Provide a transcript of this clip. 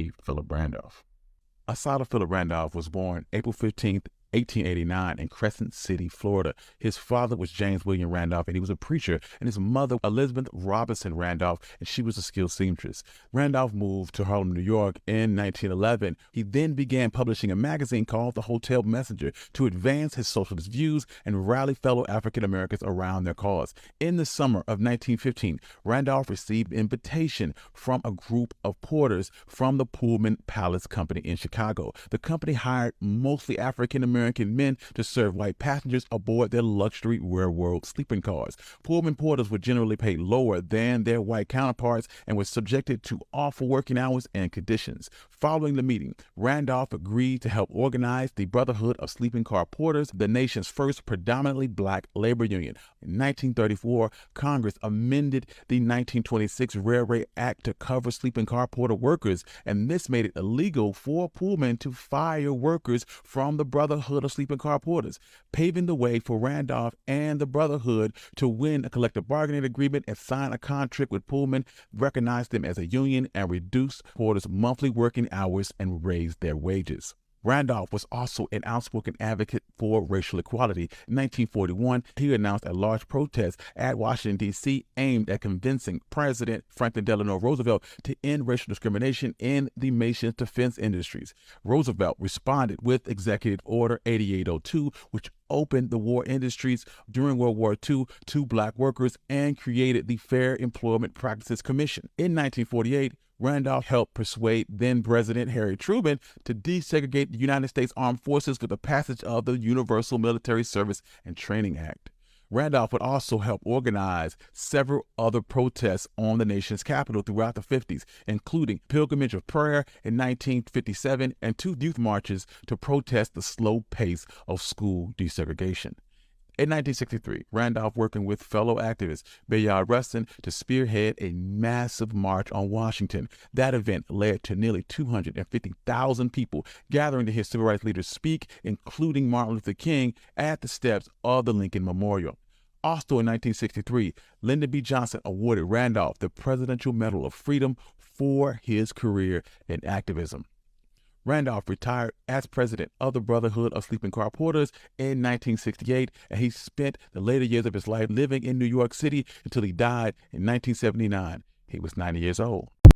A. Philip Randolph. Asada Philip Randolph was born April 15th, 1889 in Crescent City, Florida. His father was James William Randolph, and he was a preacher, and his mother, Elizabeth Robinson Randolph, and she was a skilled seamstress. Randolph moved to Harlem, New York in 1911. He then began publishing a magazine called The Hotel Messenger to advance his socialist views and rally fellow African Americans around their cause. In the summer of 1915, Randolph received an invitation from a group of porters from the Pullman Palace Company in Chicago. The company hired mostly African American men to serve white passengers aboard their luxury railroad sleeping cars. Pullman porters were generally paid lower than their white counterparts and were subjected to awful working hours and conditions. Following the meeting, Randolph agreed to help organize the Brotherhood of Sleeping Car Porters, the nation's first predominantly black labor union. In 1934, Congress amended the 1926 Railway Act to cover sleeping car porter workers, and this made it illegal for Pullman to fire workers from the Brotherhood of Sleeping Car Porters, paving the way for Randolph and the Brotherhood to win a collective bargaining agreement and sign a contract with Pullman, recognize them as a union, and reduce porters' monthly working hours and raise their wages. Randolph was also an outspoken advocate for racial equality. In 1941, he announced a large protest at Washington, D.C. aimed at convincing President Franklin Delano Roosevelt to end racial discrimination in the nation's defense industries. Roosevelt responded with Executive Order 8802, which opened the war industries during World War II to black workers and created the Fair Employment Practices Commission. In 1948, Randolph helped persuade then-President Harry Truman to desegregate the United States Armed Forces with the passage of the Universal Military Service and Training Act. Randolph would also help organize several other protests on the nation's capital throughout the 50s, including Pilgrimage of Prayer in 1957 and 2 youth marches to protest the slow pace of school desegregation. In 1963, Randolph, working with fellow activist Bayard Rustin, to spearhead a massive march on Washington. That event led to nearly 250,000 people gathering to hear civil rights leaders speak, including Martin Luther King, at the steps of the Lincoln Memorial. Also in 1963, Lyndon B. Johnson awarded Randolph the Presidential Medal of Freedom for his career in activism. Randolph retired as president of the Brotherhood of Sleeping Car Porters in 1968, and he spent the later years of his life living in New York City until he died in 1979. He was 90 years old.